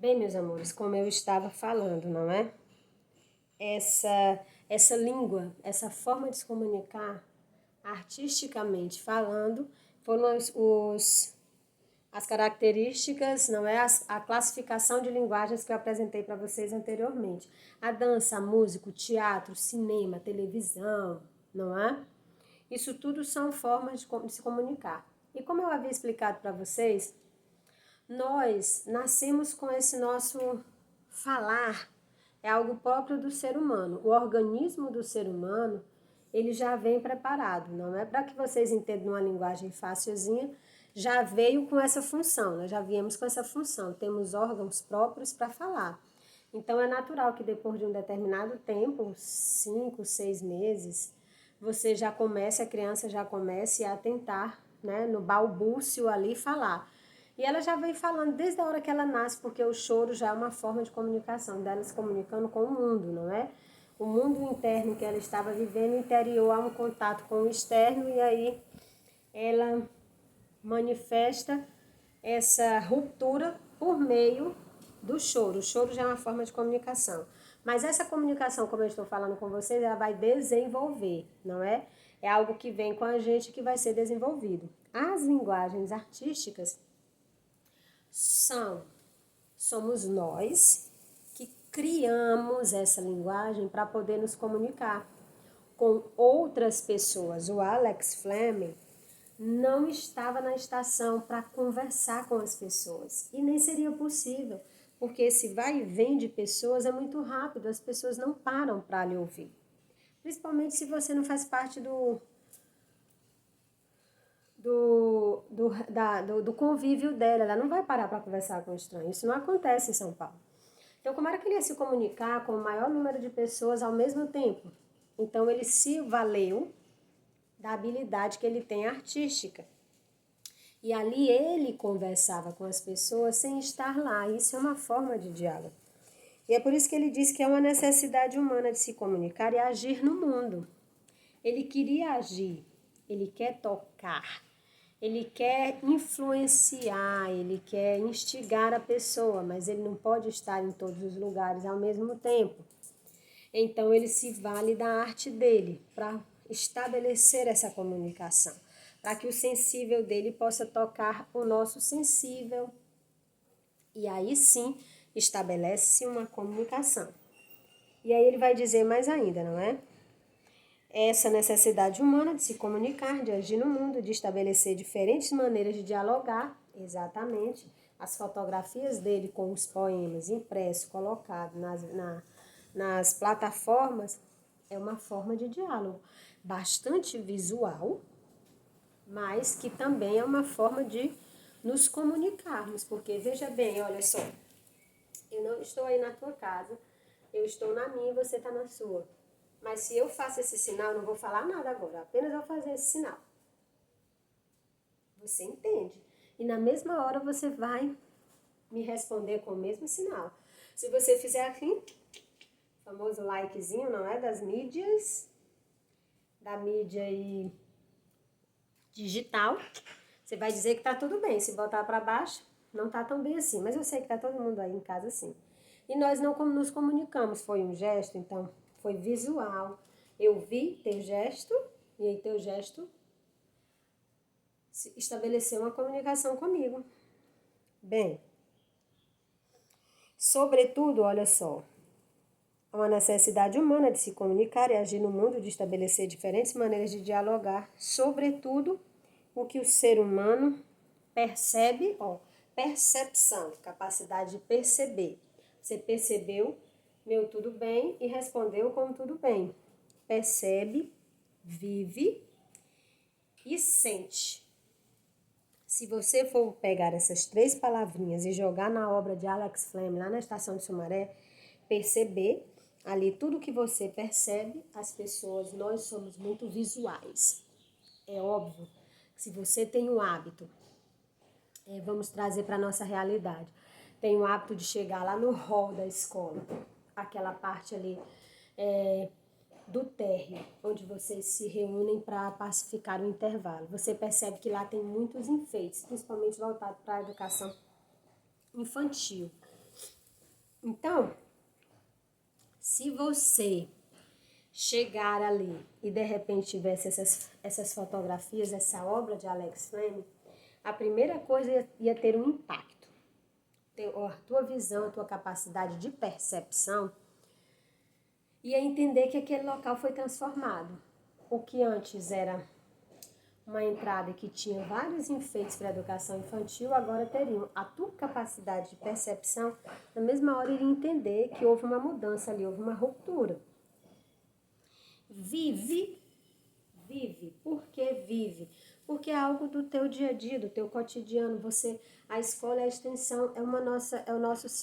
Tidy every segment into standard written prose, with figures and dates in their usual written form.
Bem, meus amores, como eu estava falando, não é? Essa língua, essa forma de se comunicar, artisticamente falando, foram as características, não é? A classificação de linguagens que eu apresentei para vocês anteriormente. A dança, a música, o teatro, cinema, televisão, não é? Isso tudo são formas de se comunicar. E como eu havia explicado para vocês, nós nascemos com esse nosso falar, é algo próprio do ser humano. O organismo do ser humano, ele já vem preparado, não é para que vocês entendam uma linguagem facilzinha, já veio com essa função, nós já viemos com essa função, temos órgãos próprios para falar. Então é natural que depois de um determinado tempo, 5, 6 meses, você já comece, a criança já comece a tentar, né, no balbúcio ali falar. E ela já vem falando desde a hora que ela nasce, porque o choro já é uma forma de comunicação, dela se comunicando com o mundo, não é? O mundo interno que ela estava vivendo, interior, há um contato com o externo, e aí ela manifesta essa ruptura por meio do choro. O choro já é uma forma de comunicação. Mas essa comunicação, como eu estou falando com vocês, ela vai desenvolver, não é? É algo que vem com a gente que vai ser desenvolvido. As linguagens artísticas somos nós que criamos essa linguagem para poder nos comunicar com outras pessoas. O Alex Fleming não estava na estação para conversar com as pessoas e nem seria possível, porque esse vai e vem de pessoas é muito rápido, as pessoas não param para lhe ouvir. Principalmente se você não faz parte do convívio dela, ela não vai parar para conversar com estranho. Isso não acontece em São Paulo. Então, como era que ele ia se comunicar com o maior número de pessoas ao mesmo tempo? Então, ele se valeu da habilidade que ele tem artística. E ali ele conversava com as pessoas sem estar lá. Isso é uma forma de diálogo. E é por isso que ele diz que é uma necessidade humana de se comunicar e agir no mundo. Ele queria agir, ele quer tocar, ele quer influenciar, ele quer instigar a pessoa, mas ele não pode estar em todos os lugares ao mesmo tempo. Então ele se vale da arte dele para estabelecer essa comunicação, para que o sensível dele possa tocar o nosso sensível. E aí sim estabelece uma comunicação. E aí ele vai dizer mais ainda, não é? Essa necessidade humana de se comunicar, de agir no mundo, de estabelecer diferentes maneiras de dialogar, exatamente. As fotografias dele com os poemas impressos, colocados nas plataformas, é uma forma de diálogo bastante visual, mas que também é uma forma de nos comunicarmos, porque veja bem, olha só, eu não estou aí na tua casa, eu estou na minha e você está na sua. Mas se eu faço esse sinal, eu não vou falar nada agora, apenas vou fazer esse sinal. Você entende? E na mesma hora você vai me responder com o mesmo sinal. Se você fizer assim, famoso likezinho, não é? Das mídias, da mídia e digital, você vai dizer que tá tudo bem. Se botar para baixo, não tá tão bem assim. Mas eu sei que tá todo mundo aí em casa assim. E nós não nos comunicamos. Foi um gesto, então foi visual. Eu vi teu gesto e aí teu gesto estabeleceu uma comunicação comigo. Bem, sobretudo, olha só, há uma necessidade humana de se comunicar e agir no mundo, de estabelecer diferentes maneiras de dialogar, sobretudo o que o ser humano percebe, percepção, capacidade de perceber. Você percebeu, meu tudo bem, e respondeu com tudo bem. Percebe, vive e sente. Se você for pegar essas 3 palavrinhas e jogar na obra de Alex Fleming, lá na Estação de Sumaré, perceber, ali tudo que você percebe, as pessoas, nós somos muito visuais. É óbvio que se você tem um hábito, vamos trazer para a nossa realidade, tem o hábito de chegar lá no hall da escola, aquela parte ali do térreo, onde vocês se reúnem para pacificar o intervalo. Você percebe que lá tem muitos enfeites, principalmente voltados para a educação infantil. Então, se você chegar ali e de repente tivesse essas fotografias, essa obra de Alex Fleming, a primeira coisa ia ter um impacto. A tua visão, a tua capacidade de percepção ia entender que aquele local foi transformado. O que antes era uma entrada que tinha vários enfeites para a educação infantil, agora teriam. A tua capacidade de percepção, na mesma hora, iria entender que houve uma mudança ali, houve uma ruptura. Vive. Por que vive? Porque é algo do teu dia a dia, do teu cotidiano. A escola é a extensão, a nossa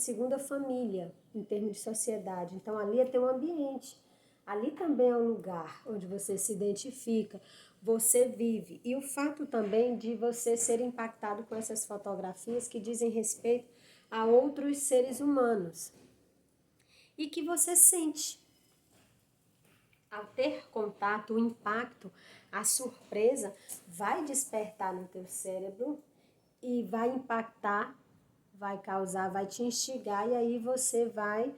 segunda família em termos de sociedade. Então ali é teu ambiente. Ali também é um lugar onde você se identifica, você vive. E o fato também de você ser impactado com essas fotografias que dizem respeito a outros seres humanos. E que você sente. Ao ter contato, o impacto, a surpresa vai despertar no teu cérebro e vai impactar, vai causar, vai te instigar, e aí você vai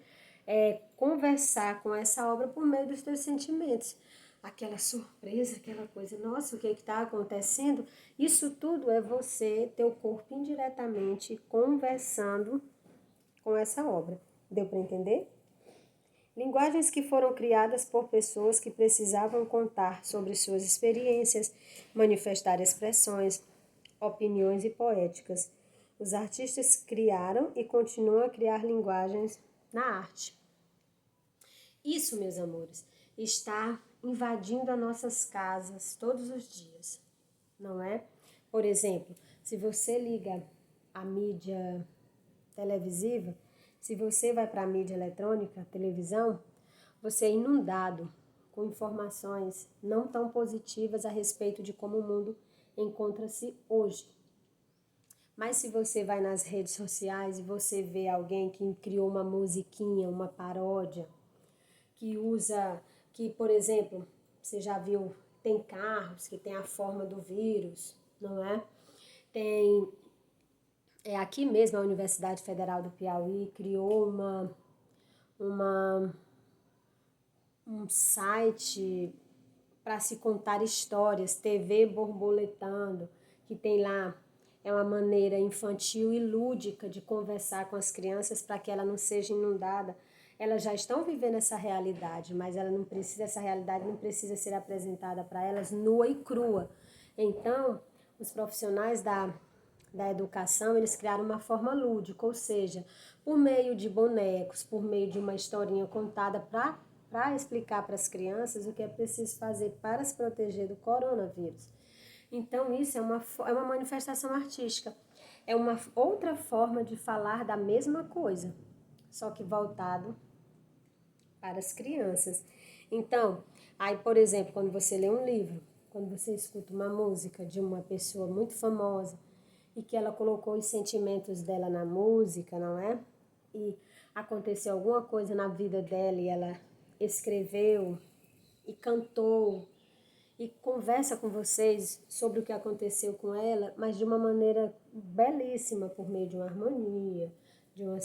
conversar com essa obra por meio dos teus sentimentos. Aquela surpresa, aquela coisa, nossa, o que está acontecendo? Isso tudo é você, teu corpo indiretamente conversando com essa obra. Deu para entender? Linguagens que foram criadas por pessoas que precisavam contar sobre suas experiências, manifestar expressões, opiniões e poéticas. Os artistas criaram e continuam a criar linguagens na arte. Isso, meus amores, está invadindo as nossas casas todos os dias, não é? Por exemplo, se você liga a mídia televisiva, se você vai para a mídia eletrônica, televisão, você é inundado com informações não tão positivas a respeito de como o mundo encontra-se hoje. Mas se você vai nas redes sociais e você vê alguém que criou uma musiquinha, uma paródia, que, por exemplo, você já viu, tem carros que tem a forma do vírus, não é? Aqui mesmo a Universidade Federal do Piauí criou um site para se contar histórias, TV Borboletando, que tem lá, é uma maneira infantil e lúdica de conversar com as crianças para que ela não seja inundada. Elas já estão vivendo essa realidade, mas essa realidade não precisa ser apresentada para elas nua e crua. Então, os profissionais da educação, eles criaram uma forma lúdica, ou seja, por meio de bonecos, por meio de uma historinha contada para explicar para as crianças o que é preciso fazer para se proteger do coronavírus. Então, isso é uma manifestação artística. É uma outra forma de falar da mesma coisa, só que voltado para as crianças. Então, aí, por exemplo, quando você lê um livro, quando você escuta uma música de uma pessoa muito famosa e que ela colocou os sentimentos dela na música, não é? E aconteceu alguma coisa na vida dela e ela escreveu e cantou e conversa com vocês sobre o que aconteceu com ela, mas de uma maneira belíssima, por meio de uma harmonia, de uma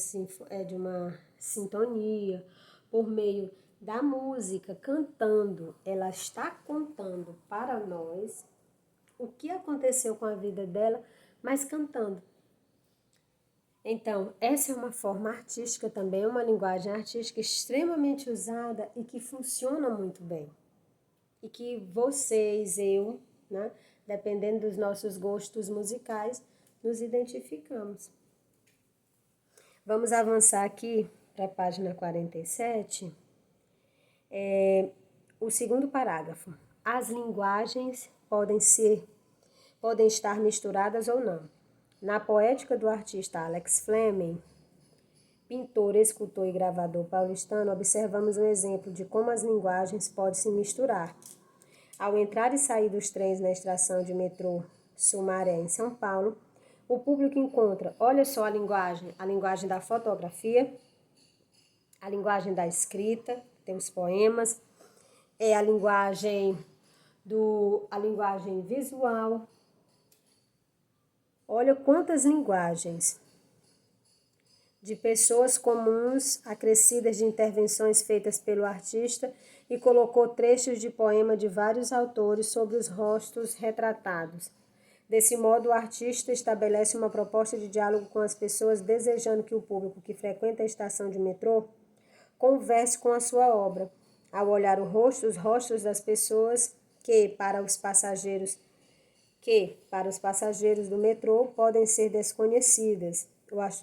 sintonia, por meio da música, cantando. Ela está contando para nós o que aconteceu com a vida dela, mas cantando. Então, essa é uma forma artística também, uma linguagem artística extremamente usada e que funciona muito bem. E que vocês, eu, né, dependendo dos nossos gostos musicais, nos identificamos. Vamos avançar aqui para a página 47. O segundo parágrafo. As linguagens podem estar misturadas ou não. Na poética do artista Alex Fleming, pintor, escultor e gravador paulistano, observamos um exemplo de como as linguagens podem se misturar. Ao entrar e sair dos trens na estação de metrô Sumaré, em São Paulo, o público encontra, olha só a linguagem da fotografia, a linguagem da escrita, tem os poemas, a linguagem visual, Olha quantas linguagens de pessoas comuns, acrescidas de intervenções feitas pelo artista, e colocou trechos de poema de vários autores sobre os rostos retratados. Desse modo, o artista estabelece uma proposta de diálogo com as pessoas, desejando que o público que frequenta a estação de metrô converse com a sua obra, ao olhar os rostos das pessoas para os passageiros do metrô podem ser desconhecidas.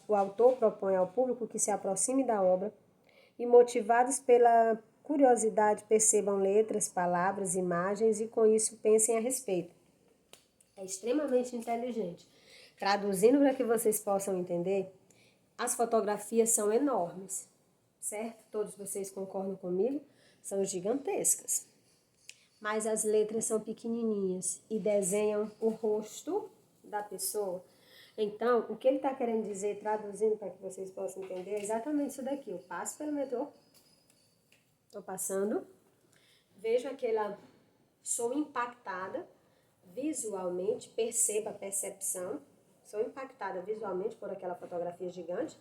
O autor propõe ao público que se aproxime da obra e, motivados pela curiosidade, percebam letras, palavras, imagens e, com isso, pensem a respeito. É extremamente inteligente. Traduzindo para que vocês possam entender, as fotografias são enormes, certo? Todos vocês concordam comigo? São gigantescas. Mas as letras são pequenininhas e desenham o rosto da pessoa. Então, o que ele está querendo dizer, traduzindo para que vocês possam entender, é exatamente isso daqui. Eu passo pelo metrô, estou passando, vejo sou impactada visualmente, perceba a percepção, sou impactada visualmente por aquela fotografia gigante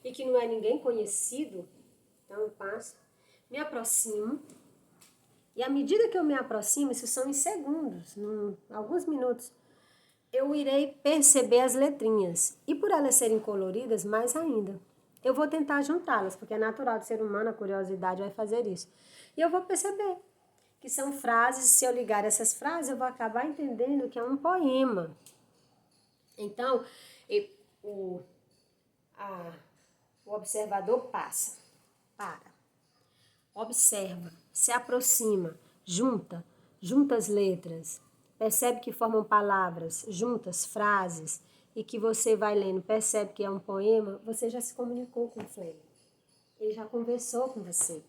e que não é ninguém conhecido, então eu passo, me aproximo. E à medida que eu me aproximo, isso são em segundos, alguns minutos, eu irei perceber as letrinhas. E por elas serem coloridas, mais ainda. Eu vou tentar juntá-las, porque é natural do ser humano, a curiosidade vai fazer isso. E eu vou perceber que são frases, se eu ligar essas frases, eu vou acabar entendendo que é um poema. Então, o observador para, observa, se aproxima, junta as letras, percebe que formam palavras, juntas frases, e que você vai lendo, percebe que é um poema, você já se comunicou com o Flame. Ele já conversou com você.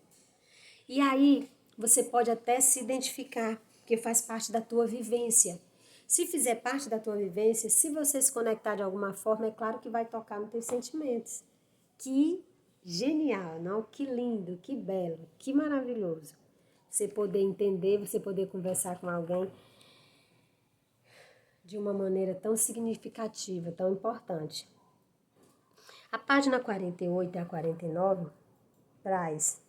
E aí, você pode até se identificar, porque faz parte da tua vivência. Se fizer parte da tua vivência, se você se conectar de alguma forma, é claro que vai tocar nos teus sentimentos. Que genial, não? Que lindo, que belo, que maravilhoso. Você poder entender, você poder conversar com alguém de uma maneira tão significativa, tão importante. A página 48 e a 49 traz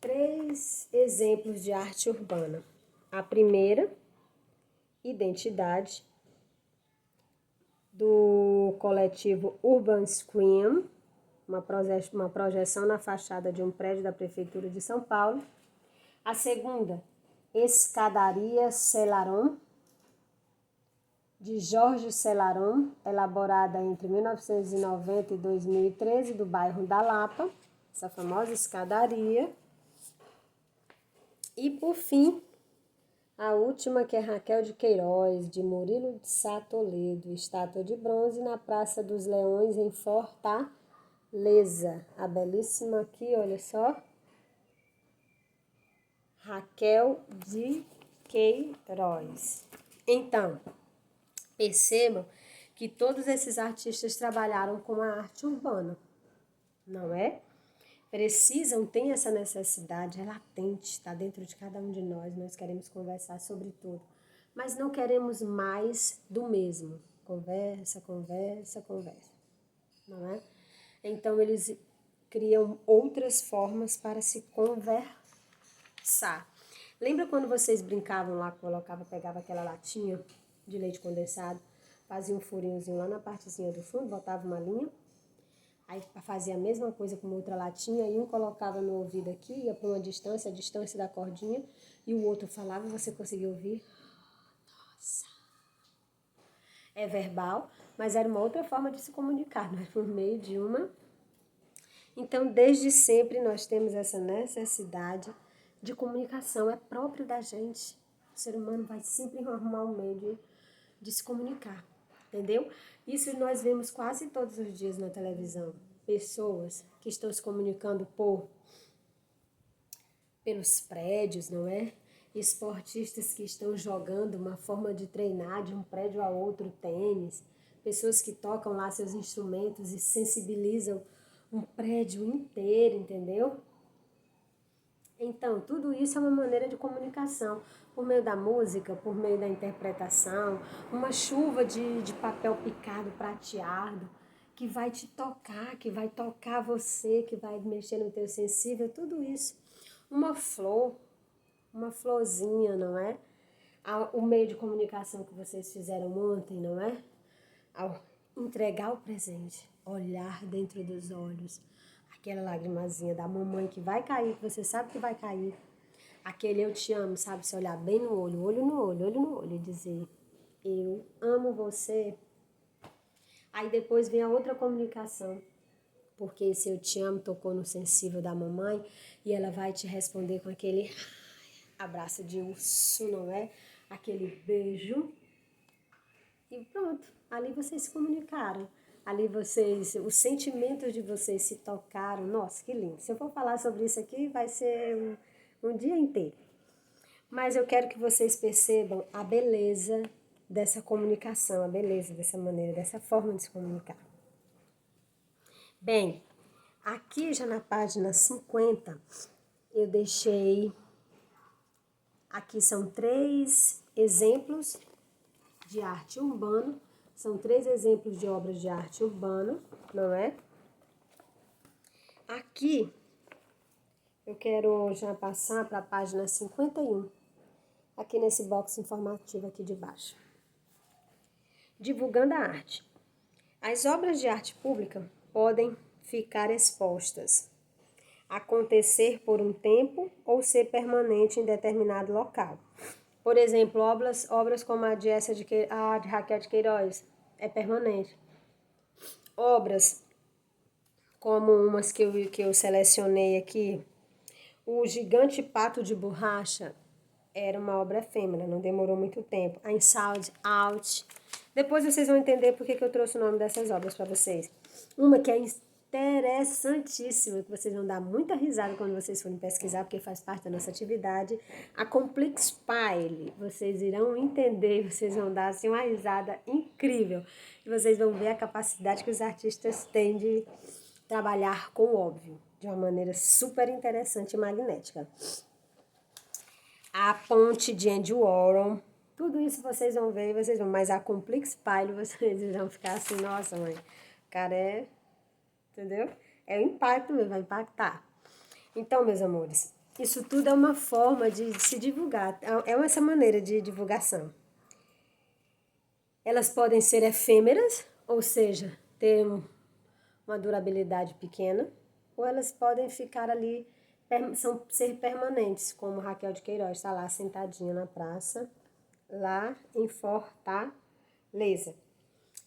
3 exemplos de arte urbana. A primeira, Identidade, do coletivo Urban Scream, uma projeção na fachada de um prédio da Prefeitura de São Paulo. A segunda, Escadaria Celaron, de Jorge Celaron, elaborada entre 1990 e 2013, do bairro da Lapa, essa famosa escadaria. E, por fim, a última, que é Raquel de Queiroz, de Murilo de Sá Toledo, estátua de bronze na Praça dos Leões, em Fortaleza. A belíssima aqui, olha só. Raquel de Queiroz. Então, percebam que todos esses artistas trabalharam com a arte urbana, não é? Tem essa necessidade, é latente, está dentro de cada um de nós queremos conversar sobre tudo, mas não queremos mais do mesmo, conversa, não é? Então eles criam outras formas para se conversar. Lembra quando vocês brincavam lá, pegava aquela latinha de leite condensado, fazia um furinhozinho lá na partezinha do fundo, botava uma linha, aí fazia a mesma coisa com outra latinha, e um colocava no ouvido aqui, ia para uma distância, a distância da cordinha, e o outro falava e você conseguia ouvir. Nossa! É verbal, mas era uma outra forma de se comunicar, não é? Por meio de uma. Então, desde sempre nós temos essa necessidade de comunicação, é próprio da gente. O ser humano vai sempre arrumar um meio de se comunicar, entendeu? Isso nós vemos quase todos os dias na televisão. Pessoas que estão se comunicando pelos prédios, não é? Esportistas que estão jogando uma forma de treinar de um prédio a outro, tênis. Pessoas que tocam lá seus instrumentos e sensibilizam um prédio inteiro, entendeu? Então, tudo isso é uma maneira de comunicação. por meio da música, por meio da interpretação, uma chuva de papel picado, prateado, que vai te tocar, que vai tocar você, que vai mexer no teu sensível, tudo isso. Uma flor, uma florzinha, não é? O meio de comunicação que vocês fizeram ontem, não é? Ao entregar o presente, olhar dentro dos olhos, aquela lagrimazinha da mamãe que vai cair, que você sabe que vai cair, aquele eu te amo, sabe? Se olhar bem no olho, olho no olho, olho no olho e dizer, eu amo você. Aí depois vem a outra comunicação, porque esse eu te amo tocou no sensível da mamãe e ela vai te responder com aquele abraço de urso, não é? Aquele beijo. E pronto, ali vocês se comunicaram. Ali vocês, os sentimentos de vocês se tocaram. Nossa, que lindo. Se eu for falar sobre isso aqui, vai ser um dia inteiro. Mas eu quero que vocês percebam a beleza dessa comunicação, a beleza dessa maneira, dessa forma de se comunicar. Bem, aqui já na página 50, eu deixei, aqui são 3 exemplos de arte urbana, são 3 exemplos de obras de arte urbana, não é? Aqui, eu quero já passar para a página 51, aqui nesse box informativo aqui de baixo. Divulgando a arte. As obras de arte pública podem ficar expostas, acontecer por um tempo ou ser permanente em determinado local. Por exemplo, obras como a de Raquel de Queiroz é permanente. Obras como umas que eu selecionei aqui, o Gigante Pato de Borracha era uma obra efêmera, não demorou muito tempo. A Inside Out. Depois vocês vão entender por que eu trouxe o nome dessas obras para vocês. Uma que é interessantíssima, que vocês vão dar muita risada quando vocês forem pesquisar, porque faz parte da nossa atividade, a Complex Pile. Vocês irão entender, vocês vão dar assim, uma risada incrível. E vocês vão ver a capacidade que os artistas têm de trabalhar com o óbvio, de uma maneira super interessante e magnética. A ponte de Andy Warhol, tudo isso vocês vão ver, vocês vão, mas a Complex Pile vocês vão ficar assim, nossa mãe, o cara é, entendeu? É o impacto mesmo, vai impactar. Então, meus amores, isso tudo é uma forma de se divulgar, é essa maneira de divulgação. Elas podem ser efêmeras, ou seja, ter uma durabilidade pequena, ou elas podem ficar ali, ser permanentes, como Raquel de Queiroz está lá sentadinha na praça, lá em Fortaleza.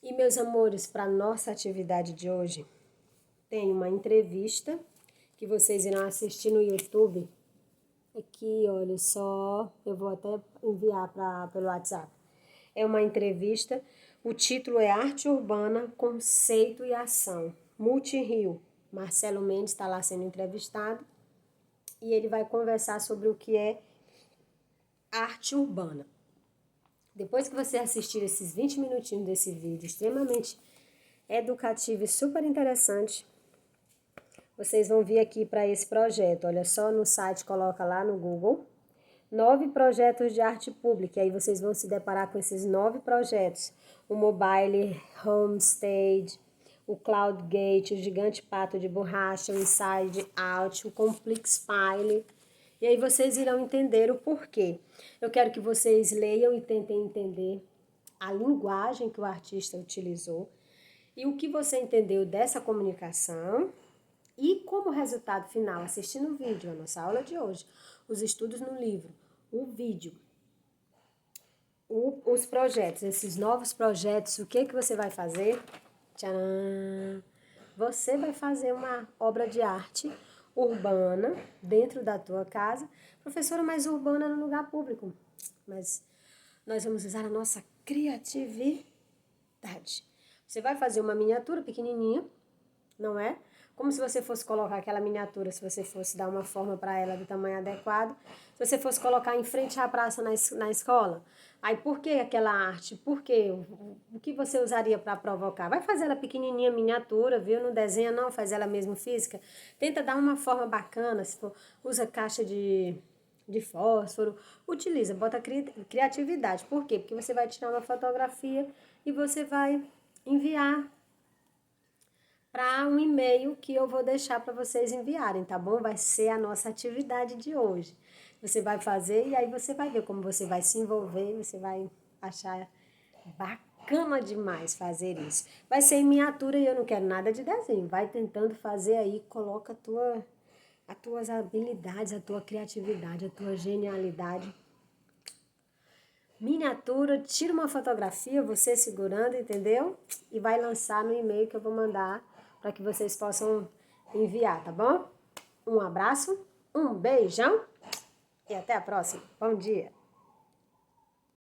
E, meus amores, para nossa atividade de hoje, tem uma entrevista que vocês irão assistir no YouTube. Aqui, olha só, eu vou até enviar pelo WhatsApp. É uma entrevista, o título é Arte Urbana, Conceito e Ação. Multirio. Marcelo Mendes está lá sendo entrevistado e ele vai conversar sobre o que é arte urbana. Depois que você assistir esses 20 minutinhos desse vídeo extremamente educativo e super interessante, vocês vão vir aqui para esse projeto. Olha só, no site, coloca lá no Google, 9 projetos de arte pública. E aí vocês vão se deparar com esses 9 projetos. O Mobile Homestage, o Cloud Gate, o Gigante Pato de Borracha, o Inside Out, o Complex Pile. E aí vocês irão entender o porquê. Eu quero que vocês leiam e tentem entender a linguagem que o artista utilizou e o que você entendeu dessa comunicação. E como resultado final, assistindo o vídeo, a nossa aula de hoje, os estudos no livro, o vídeo, os projetos, esses novos projetos, o que você vai fazer? Tcharam! Você vai fazer uma obra de arte urbana dentro da tua casa. Professora, mais urbana no lugar público. Mas nós vamos usar a nossa criatividade. Você vai fazer uma miniatura pequenininha, não é? Como se você fosse colocar aquela miniatura, se você fosse dar uma forma para ela do tamanho adequado, se você fosse colocar em frente à praça na escola. Aí por que aquela arte? Por quê? O que você usaria para provocar? Vai fazer ela pequenininha, miniatura, viu? Não desenha não, faz ela mesmo física. Tenta dar uma forma bacana, se for, usa caixa de de fósforo. Utiliza, bota criatividade. Por quê? Porque você vai tirar uma fotografia e você vai enviar para um e-mail que eu vou deixar para vocês enviarem, tá bom? Vai ser a nossa atividade de hoje. Você vai fazer e aí você vai ver como você vai se envolver, você vai achar bacana demais fazer isso. Vai ser em miniatura e eu não quero nada de desenho. Vai tentando fazer aí, coloca as tuas habilidades, a tua criatividade, a tua genialidade. Miniatura, tira uma fotografia, você segurando, entendeu? E vai lançar no e-mail que eu vou mandar para que vocês possam enviar, tá bom? Um abraço, um beijão e até a próxima. Bom dia!